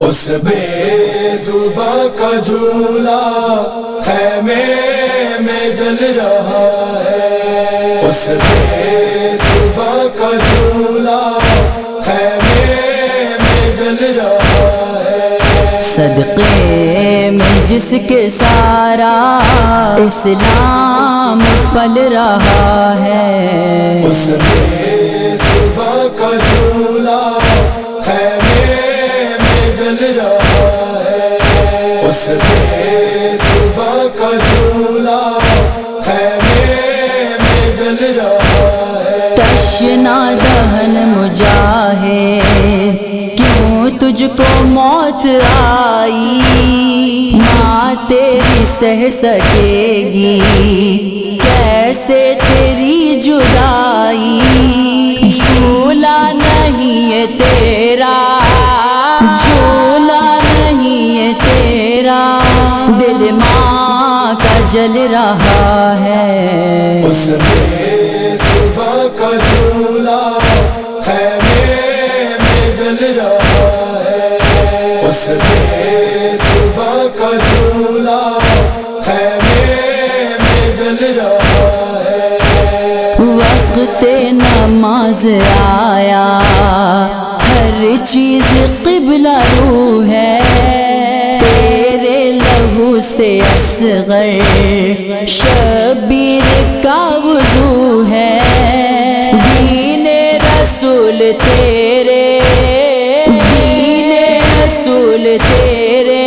اس بے زباں کا جھولا خیمے میں جل رہا ہے، اس بے زباں کا جھولا خیمے میں جل رہا ہے، صدقے میں جس کے سارا اسلام پل رہا ہے، اس بے زباں کا جھولا خیمے میں جل رہا ہے، اس بے زباں کا جھولا خیمے میں جل رہا ہے، تشنا دہن مجاہد کیوں تجھ کو موت آئی، ماں تیری سہ سکے گی کیسے تیری جدائی، جھولا نہیں ہے تیرا، جھولا نہیں ہے تیرا، دل ماں کا جل رہا ہے، اس بے زباں کا جھولا خیمے میں جل رہا ہے، اس بے زباں کا جھولا خیمے میں جل رہا ہے، وقت نماز آیا ہر چیز قبلہ رو ہے، تیرے لہو سے اصغر شبیر کا وضو ہے، دین رسول تیرے، دین رسول تیرے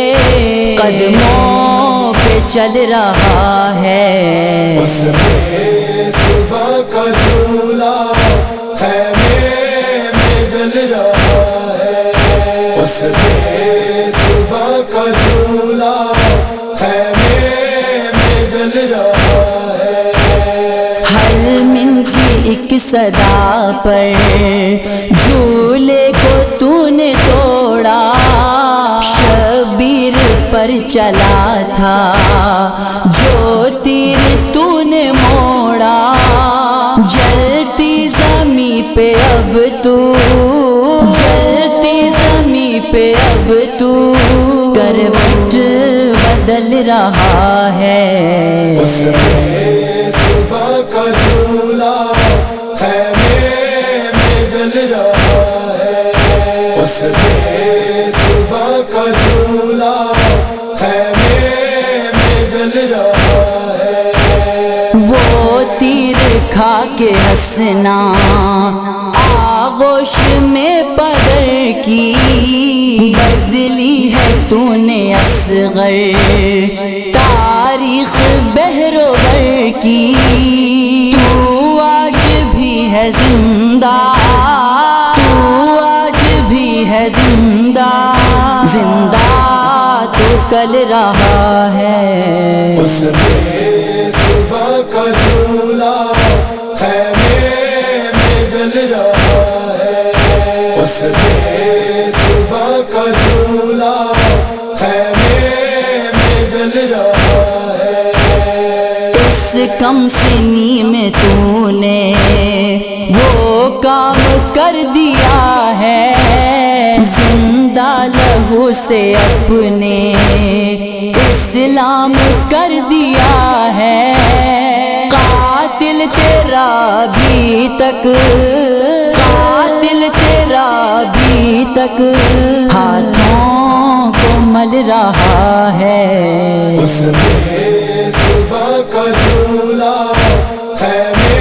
قدموں پہ چل رہا ہے، اس بے زباں کا جھولا خیمے میں جل رہا ہے، اس بے زباں کا جھولا خیمے میں جل رہا ہے، حل من کی ایک صدا پر جھولے کو تو نے توڑا، شبیر پر چلا تھا جو تیر تو نے موڑا، جلتی زمیں پہ اب تو، جلتی زمیں پہ اب تو کروٹ بدل رہا ہے، اس بے زباں کا جھولا خیمے میں جل رہا ہے، اس بے زباں کا جھولا خیمے میں جل رہا ہے، وہ تیر کھا کے ہنسنا آغوش میں پدر کی، بدلی ہے تو نے اصغر تاریخ بہروبر کی، تو آج بھی ہے زندہ، تو آج بھی ہے زندہ، زندہ تو کل رہا ہے، اس بے زباں کا جھولا خیمے میں جل رہا ہے، اس بے زباں کا جھولا خیمے میں جل رہا ہے، اس کم سنی میں تو نے وہ کام کر دیا ہے، زندہ لہو سے اپنے اسلام کر دیا ہے، قاتل تیرا بھی تک، قاتل تیرا بھی تک ہاتھوں کو مل رہا ہے، اس بے زباں کا جھولا خیمے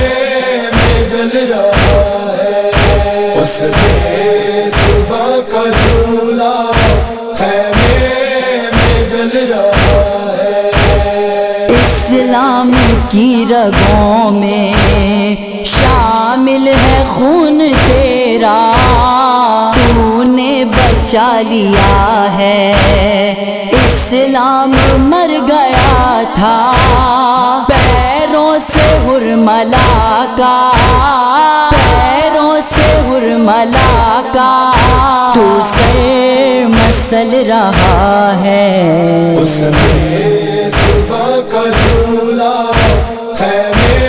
میں جل رہا ہے، اس بے زباں کا جھولا خیمے میں جل رہا ہے، اسلام کی رگوں میں شامل ہے خون تیرا، تو نے بچا لیا ہے، اسلام مر گیا تھا پیروں سے حرملا کا، پیروں سے حرملا کا، تو سر مسل رہا ہے، اس بے زباں کا جھولا خیمے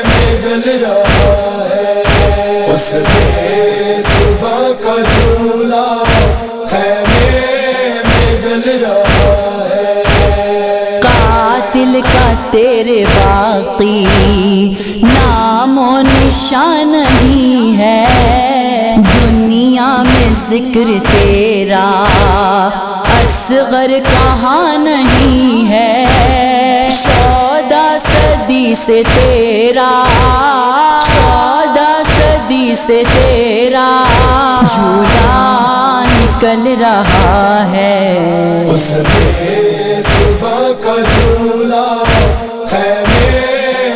میں جل رہا ہے، اس بے زباں کا جھولا خیمے جل رہا ہے، قاتل کا تیرے باقی نام و نشان نہیں ہے، دنیا میں ذکر تیرا اصغر کہاں نہیں ہے، 14 صدی سے تیرا 14 صدی سے تیرا جھولا نکل رہا ہے، اس میں صبح کا جھولا خیمے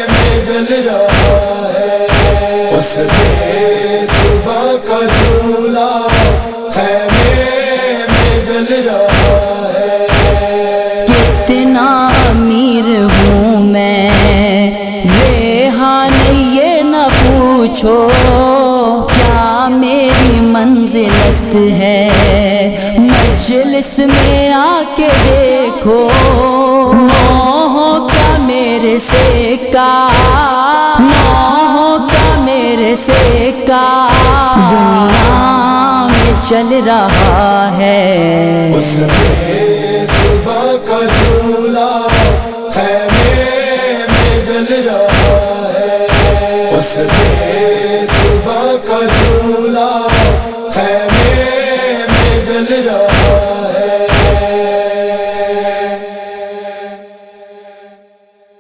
میں جل رہا ہے، اس میں صبح کا جھولا خیمے میں جل رہا ہے، کتنا امیر ہوں میں ریحان یہ نہ پوچھو، کیا میری منزلت ہے مجلس میں آ کے دیکھو، نوحوں کا میرے سے کا نوحوں کا میرے سے کا دنیا میں چل رہا ہے، اس میں صبح کا جھولا خیمے میں جل رہا ہے، اس میں صبح کا جھولا خیمے میں جل رہا ہے۔